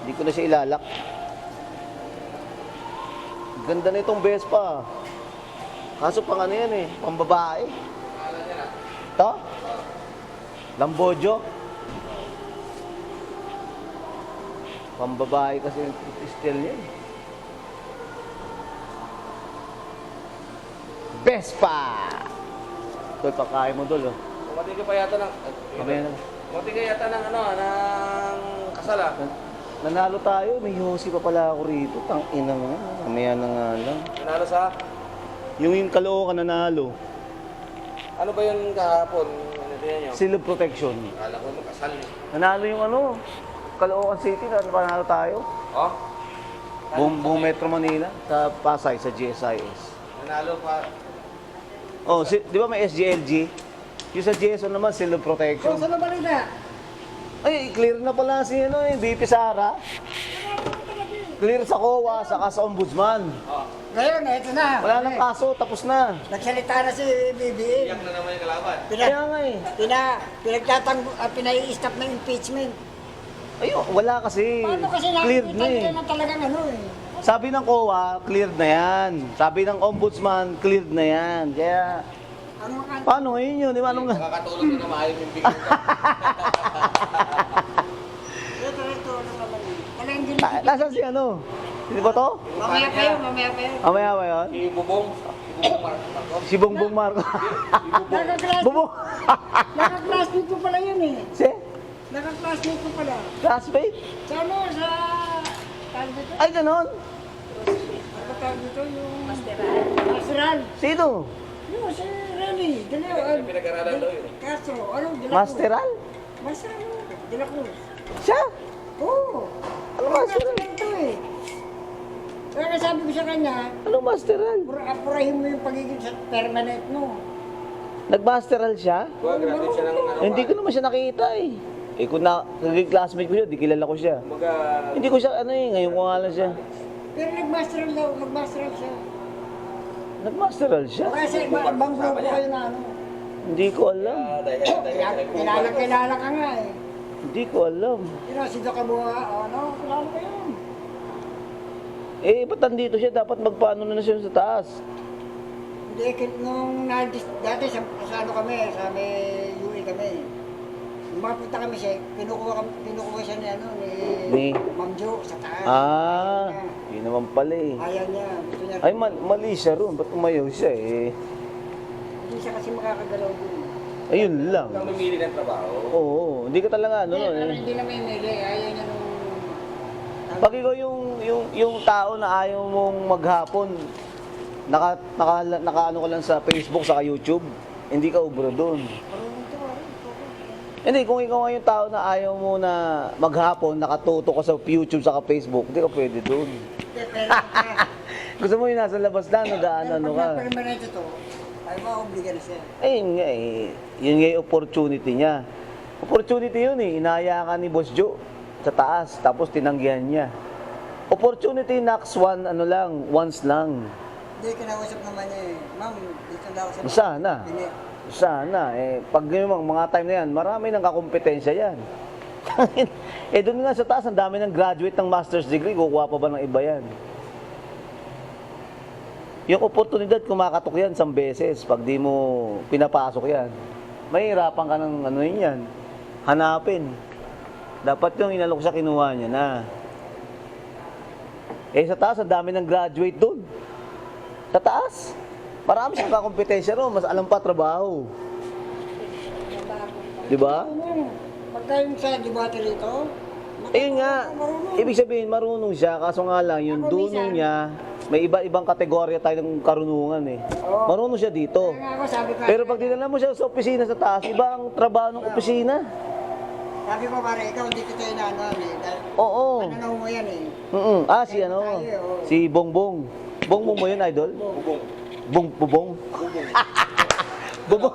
Hindi ko na siya ilalak. Ganda na itong Vespa. Kaso pang ano yan eh, pang babae. Ito? Lambojo. Pang babae kasi yung style niya eh. Vespa! Ito, pakain mo dol, oh. Kumati ka pa yata ng... Mamaya na. Kumati ka yata ng ano, ng kasala. Nanalo tayo, may Yossi pa pala ako rito. Tang ina mo, mamaya na nga lang. Nanalo sa... Yung Caloocan nanalo. Ano ba yun kahapon? Ano din nyo? Seal of protection. Akala ko makasal eh. Nanalo yung ano, Caloocan City, nanalo tayo. Oh? Buong Metro Manila, sa Pasay, sa GSIS. Nanalo pa. Oh, di ba may SGLG? Yung sa GSO naman, Seal of protection. Kung saan ba rin na? Ay, clear na pala si ano, BP Sara. Clear sa COA, saka sa Ombudsman. Oh. Ngayon, eto na. Wala nang kaso, tapos na. Nagsalita na si BBM. Iyak na naman yung kalaban. Kaya nga eh. Pinai-stop ng impeachment. Ayun, wala kasi. Paano kasi Cleared nakikita na eh. nila na talagang ano eh. Sabi ng COA, cleared na yan. Sabi ng Ombudsman, cleared na yan. Kaya, Ano nga? paano ngayon yun? Di ba? Anong... Nakakatulog na maayos yung bigyan ka. Ito, ano naman yun. Talagang gilig. Nasaan si ano? Hindi ba to? Mamaya pa yun, mamaya pa yun. Mamaya ba yun? Si Bubong. Si Bubong Marco. Si Bongbong Marco. Bubong. Naka-classmate ko pala yun eh. Si? Naka-classmate ko pala. Classmate? Sa ano, sa... Tawag dito? Ay, ganon. Ano tawag dito? Yung... Masteral. Sino? Yung si Rene. May pinag-aralan daw yun. Castro. Ano? De la Cruz. Masteral? Master ano? De la Cruz. Siya? Oo. Ano masteral? Ito eh. Kaya sabi ko sa kanya, Anong masteral? apurahin mo yung pagiging sa permanent mo. Nag-masteral siya? Graduate siya ng ano. Hindi ko naman siya nakita eh. Eh kung naging classmate ko siya, di kilala ko siya. Kumbaga, Hindi ko siya, ano eh, ngayon ko nga lang siya. Pero nag-masteral daw, nag-masteral siya. Nag-masteral siya? O kasi ibang grupo kayo na ano. Hindi ko alam. Kilala ka nga eh. Hindi ko alam. Pero si Doc Abuha, ano, kilala ka yun. Eh, ba't nandito siya? Dapat magpaano na siya sa taas. Hindi, nung dati sa ano kami, sa may UE kami. Nung mapunta kami siya, kinukuha siya ni ano, Ni? ni Ma'am Jo sa taas. Ah, yun naman pala eh. Ayaw niya, gusto niya. Ay, mali siya ron. Ba't umayaw siya eh? Hindi siya kasi makakagalaw dun. Ayun lang. Ikaw mamili ng trabaho. Oo, hindi ka talaga ano nun Pero eh. hindi na may mili, ayaw niya nung... Pag ikaw yung tao na ayaw mong maghapon, naka ano ka lang sa Facebook, sa YouTube, hindi ka ubro doon. Marunong to, Hindi, kung ikaw nga yung tao na ayaw mo na maghapon, nakatuto ka sa YouTube, sa Facebook, hindi ka pwede doon. Pero Gusto mo yung nasa labas lang, nag-ano ka. pag permanente to, ay ma-obliga na siya. Ayun nga eh, yun nga yung opportunity niya. Opportunity yun eh, inaya ka ni Boss Joe sa taas, tapos tinanggihan niya. Opportunity next one, ano lang, once lang. Hindi, kinausap naman niya eh. Ma'am, dito daw sa... Sana. Hindi. Sana, eh, pag yung mga time na yan, marami ng kakompetensya yan. Eh, doon nga sa taas, ang dami ng graduate ng master's degree, kukuha pa ba ng iba yan? Yung oportunidad, kumakatok yan 1 beses pag di mo pinapasok yan. Mahirapan ka ng ano yun yan, hanapin. Dapat yung inalok siya, kinuha niya na. Eh, sa taas, ang dami ng graduate doon. Sa taas, marami siyang kakompetensya ron, mas alam pa trabaho. Di ba? Pagka yung sa debate rito, Ayun nga, ibig sabihin marunong siya, kaso nga lang yung dunong niya, may iba-ibang kategorya tayo ng karunungan eh. Marunong siya dito. kaya nga ako sabi ko, Pero pag dinala mo siya sa opisina sa taas, iba ang trabaho ng opisina. sabi ko pare, ikaw hindi kita inaano eh. Dahil Oo. pananaw mo yan eh. Ah, si ano? Si Bongbong. Bongbong mo yun, idol? Bubong. Bubong? Bubong?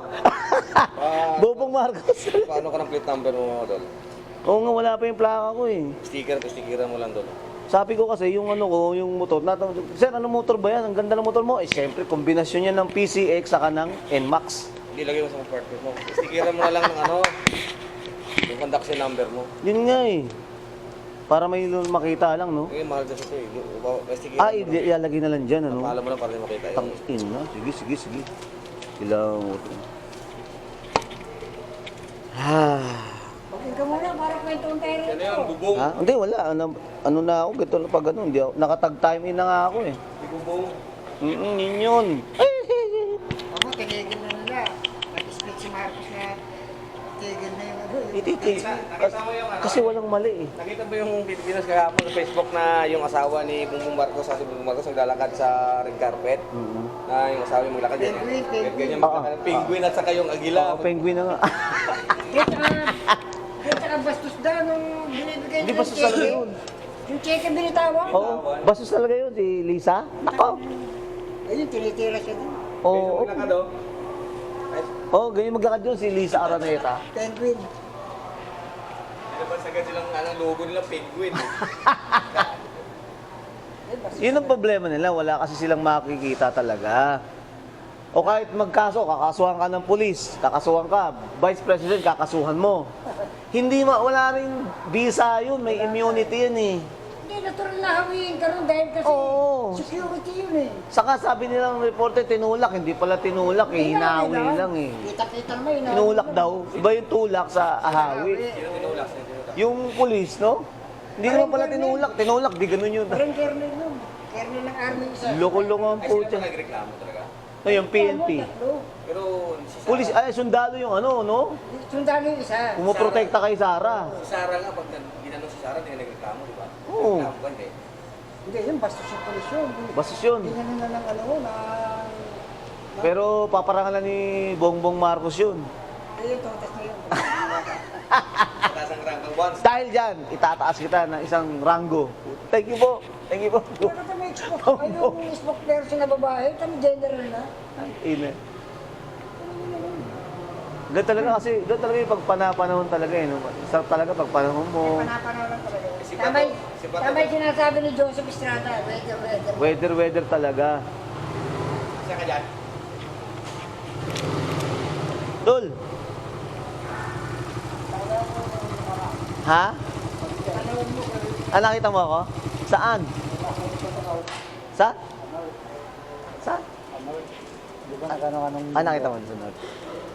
Bubong Marcos. Paano ka ng plate number mo, Dol? Oo nga, wala pa yung plaka ko eh. Stickeran mo lang, Dol. Sabi ko kasi yung ano ko, yung motor, sir, ano motor ba yan? Ang ganda ng motor mo. Eh, siyempre, kombinasyon yan ng PCX saka ng NMAX. Hindi lagay mo sa compartment mo. Stickeran mo na lang ng ano, yung conduction number mo. Yun nga eh. Para may makita lang, no? Ngayon, mahal kasi ito eh. Ah, ilalagay na lang dyan, ano? Paalam mo lang para di makita yung... Tangin na. Sige, sige, sige. Kailangan mo ito. Pagin ka muna, para kwentong tayo Yan na rito. yun, bubong. Ha? Hindi, wala. Ano na ako, gito na pag ano. Hindi ako, nakatag time in na nga ako eh. Bubong. Yun yun. Ay! Ako, tinigil na nila. Nag-speech si Marcos na tigil na yung ano. Ititig. Nakita mo yung ano? Kasi walang mali eh. Nakita mo yung Pilipinas kahapon sa Facebook na yung asawa ni Bongbong Marcos sa Bongbong Marcos naglalakad sa red carpet. Na yung asawa yung maglakad yan. Penguin. Ganyan maglakad ng penguin at saka yung agila. Oo, penguin na nga. Kaya saka bastos daw nung binibigay Hindi nila bastos talaga yun. Yung cheque binitawan. Oo, bastos talaga yun si Lisa. Ako. Ayun, tinitira siya doon. Oo, Penguin lakad oh. oh, ganyan maglakad yun si Lisa Araneta. Penguin. Diba sagad silang logo nila penguin. Yun ang problema nila, wala kasi silang makikita talaga. O kahit magkaso, kakasuhan ka ng pulis, kakasuhan ka, vice president, kakasuhan mo. Hindi wala rin visa yun, may immunity yun eh. Hindi, natural na hawiin ka ron dahil kasi Oo. security yun eh. Saka sabi nilang reporter, tinulak, hindi pala tinulak eh, hinawi lang eh. Kita-kita naman yun. Tinulak daw, iba yung tulak sa ahawi. Tinulak. Yung pulis, no? Hindi naman pala tinulak, di ganun yun. Parang kernel nun. Kernel ng army isa. Loko-loko ang Ay, sila putya. pa nagreklamo talaga. No, yung PNP. Tatlo. Pero si Sara, Pulis, ay, sundalo yung ano, no? Sundalo yung isa. Pumuprotekta kay Sara. si Sara nga, pag ginanong si Sara, hindi na nagreklamo, di ba? Oo. Nagreklamo ba, hindi? Hindi, yun, bastos yung polis yun. Bastos yun. Hindi na ng ano, na... Pero paparangalan ni Bongbong Marcos yun. Ayun, totas na yun. Mataas ang rank ng once. Dahil dyan, itataas kita ng isang rango. Thank you po. Thank you po. Kaya kami export. Ay, yung spokesperson na babae, kami general na. Ine. Ganun talaga kasi, ganun talaga yung pagpanapanahon talaga eh. No? Sarap talaga pagpanahon mo. Panapanaw lang talaga. Si Tama Bato- si Bato- tama yung sinasabi ni Joseph Estrada. Weather. Weather talaga. Isa ka dyan. Dol. Ha? Ah, nakita mo ako? Saan? Sa? Saan? Di ba nagano-anong... Ah, nakita mo sa North.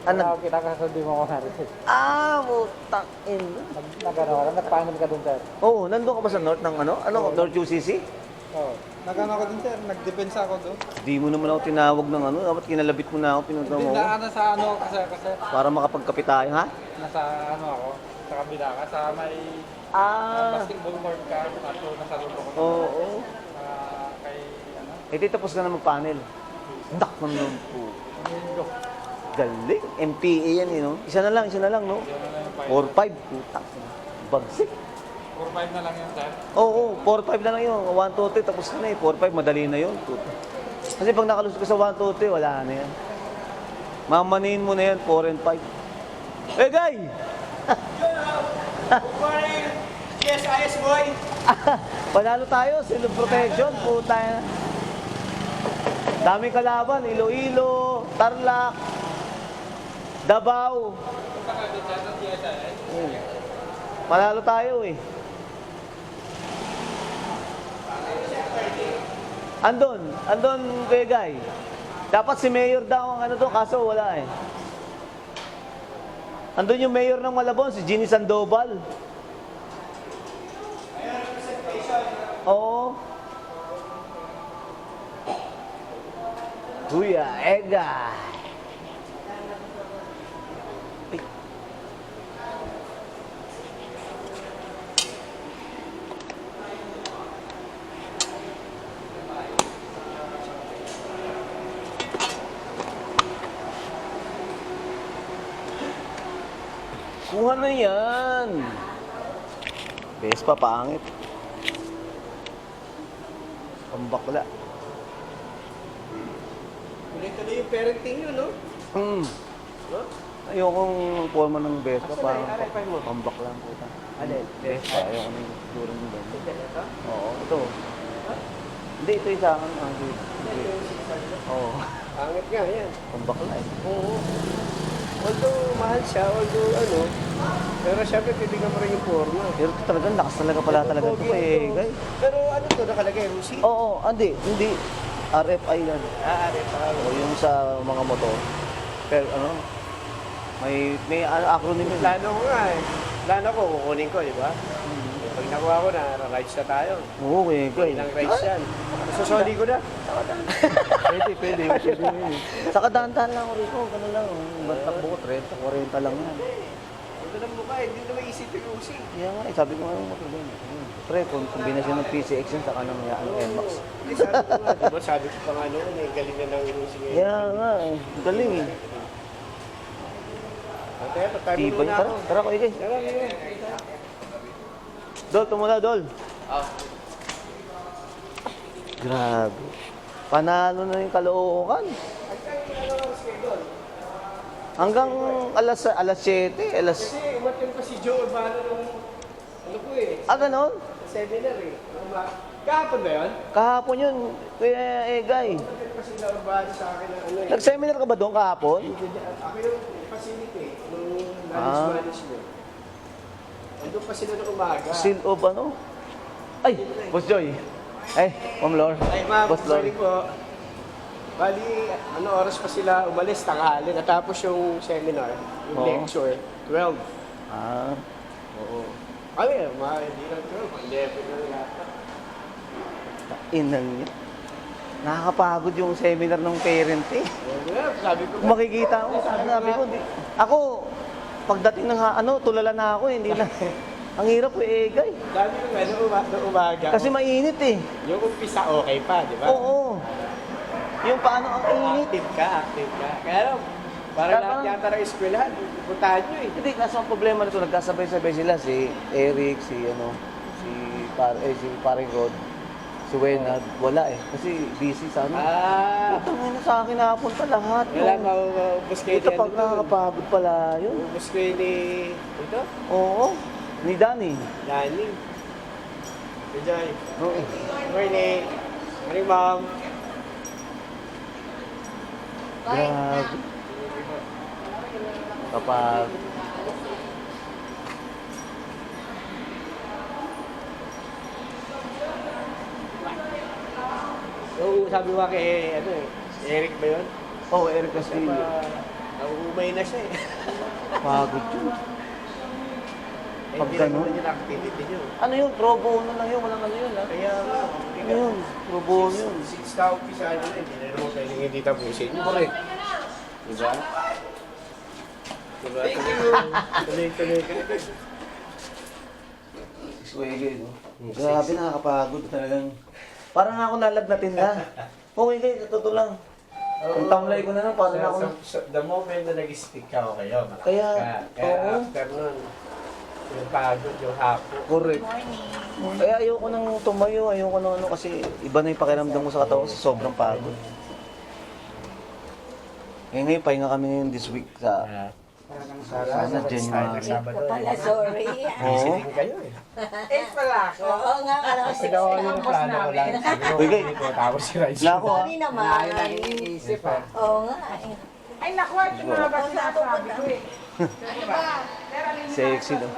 Ano? Kinakasundi mo ko na rin. Ah, mutak in. Nagano-ano, nagpanel ka dun, sir. Oo, nandun ka ba sa North ng ano? Ano, North UCC? Oo. Nagano ako dun, sir. Nagdepensa ako dun. Di mo naman ako tinawag ng ano, dapat kinalabit mo na ako, pinunta Hindi mo na ako. ano sa ano, kasi Para makapagkapit tayo, ha? nasa ano ako, sa kabila ka, sa may Ah, basketball court ka, at nasa luto ko. oo. Kay ano, Eh, di tapos ka na mag-panel. Dak mo naman po. Domingo. Galing. MPA yan, no? Isa na lang, no? Yun na lang yung 4-5, putak. Bagsik. 4-5 na lang yun, sir. Oo, 4-5 na lang yun. 1, 2, 3, tapos ka na eh. 4-5, madali na yun. Puta. Kasi pag nakalusot ka sa 1, 2, 3, wala na yan. Mamanihin mo na yan, 4 and 5. Hey, guy! Good morning! Yes, ayos boy! Panalo tayo, silog protection, puta na. Daming kalaban, Iloilo, Tarlac, Davao. Panalo tayo eh. Andon kay Guy. Dapat si Mayor daw ang ano to, kaso wala eh. Andun yung Mayor ng Malabon, si Ginny Sandoval. Oo. Kuya, Ega. Ay. Kuha na yan. Vespa, pangit. Pambakla. Tuloy-tuloy yung parenting yun, no? Huh? Ayokong forma ng Vespa, parang pambakla ang puta. Vespa, ayoko nang siguro ng Vespa. Oo, ito. Hindi, ito yung sa akin. Hindi. Oo, Pangit nga, yan. pambakla eh. Oo. Although mahal siya, although ano, pero syempre titignan mo rin yung forma. Pero talagang lakas talaga pala talaga ito Pogi pa ito. eh, guys. Pero ano to, nakalagay, Rusi? Oo, hindi. RFI yan. Ari pa. O yung sa mga motor. Pero ano, may acronym yun. Plano ko nga eh. Plano ko, kukunin ko, di ba? Pag nakuha ko na, rides na tayo. Oo, eh, guys. Ilang rides yan. Susoli ko na. Pwede. Saka dahan-dahan lang ako rito, gano'n lang. Ba't takbo ko, 30, 40 lang yan. Ito lang mukha eh, hindi na may isip yung Rusi. Kaya nga, sabi ko nga yung motor din. Pre, kung kombinasyon ng PCX yun, saka ng NMAX. Hindi, sabi ko nga, di ba? Sabi ko pa nga noon eh, galing na ng Rusi ngayon. Kaya nga, galing eh. Kaya, patay mo Tibay. muna Tara, ako. tara ko, Igay. Tara, Mio. Dol, tumula, Dol. Grabe. Panalo na yung Caloocan. Hanggang alas 7, Kasi umatin pa si Joe Urbano nung, ano ko eh, ganon? seminar eh. Kahapon ba yun? Kahapon yun, Kuya Egay. Umatin pa sila Urbano sa akin ng ano eh. Nag-seminar ka ba doon kahapon? Ako yung facility, nung Ah. management. Nandun pa sila nung umaga. Seal of ano? Ay, Boss Joy. Ay, Ma'am Lor. Ay ma'am, Boss Lor. sorry po. Bali, ano oras pa sila umalis, tanghali. Natapos yung seminar, yung Oo. lecture, 12. Ah, Oo. Ay, hindi lang 12, 11 na yata. inang niya. Nakakapagod yung seminar ng parent eh. Sabi ko, Kung makikita ko, sabi ko, ako, pagdating ng tulala na ako, hindi na. Ang hirap eh, Egay. dami yung ano, nung umaga. Kasi mainit eh. Yung umpisa okay pa, di ba? Oo. Yung paano ang init. Active ka. Kaya lang, parang Kaya lahat yata ng eskwelahan, puntahan nyo eh. Hindi, kaso ang problema nito, nagkasabay-sabay sila, si Eric, si Paring Rod, si Wenad, wala eh. Kasi busy sa ano. Ito na sa akin nakapunta lahat. Wala, maubos kayo Ito ni pag ano to. nakakapagod pala yun. Maubos kayo ni, ito? Oo. Ni Danny. Dani. Enjoy. Oo. Morning. Morning, ma'am. Grabe. Kapag So, sabi ko kay, ano eh, Eric ba yun? Eric Castillo. Nauumay na siya eh. Pagod yun. Pag Hindi ganun? naman yung activity nyo. Ano yun? Pro bono lang yun. Walang ano yun ha. Kaya nga, Ano yun? Pro bono yun. 6,000 pisa ano na, hindi na naman kayo hindi tapusin. Correct. Diba? Diba? Tuloy-tuloy ka. Swege, no? Grabe, nakakapagod talagang. Parang ako nalagnatin na. Okay, guys, totoo lang. Ang tamlay ko na lang, paano na ako. The moment na nag-stick ka, okay yun. Kaya, Kaya oo. after nun, yung pagod, yung hapon. Correct. Kaya ayoko nang tumayo, ayoko nang ano kasi iba na yung pakiramdam ko sa katawan kasi sobrang pagod. Ngayon, pahinga kami ngayon this week sa sana January. Sabado. Pala, sorry. Oo. Din kayo eh. Oo nga, alam ko Pinawa yung plano ko lang. Uy, guys. Hindi ko tapos si Rice. Wala ako ha. Sorry naman. Isip ah. Oo nga. Ay, nakuha yung mga ba sinasabi ko eh. Sexy daw.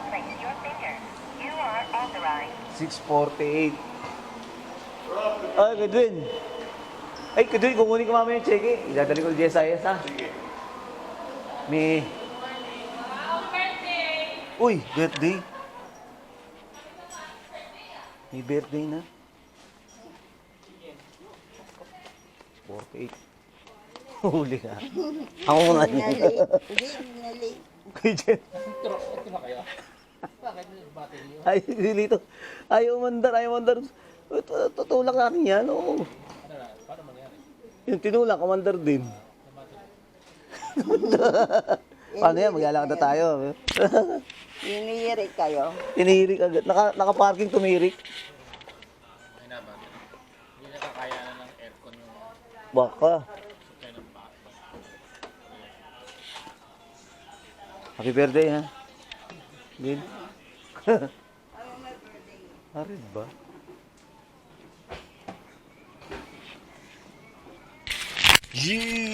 Place your finger. You are authorized. 6:48. Ay, Kedwin. Ay, Kedwin, kukunin ko mamaya yung cheque. Idadali ko yung GSIS, ha? Sige. May... Uy, birthday. May birthday na. 48. Huli ka. Ako nga niya. Hindi. Kuya Jen. Ay, dito. Ayaw mandar. Tutulak natin yan, oo. Paano mangyari? Yung tinulak, kumandar din. Paano yan? Maglalakad na tayo. Hinihirik kayo. Tinirik agad. Naka-parking tumirik. Hindi nakakayanan ng aircon yung Baka. Happy birthday, ha? Din. Arid ba? Yee!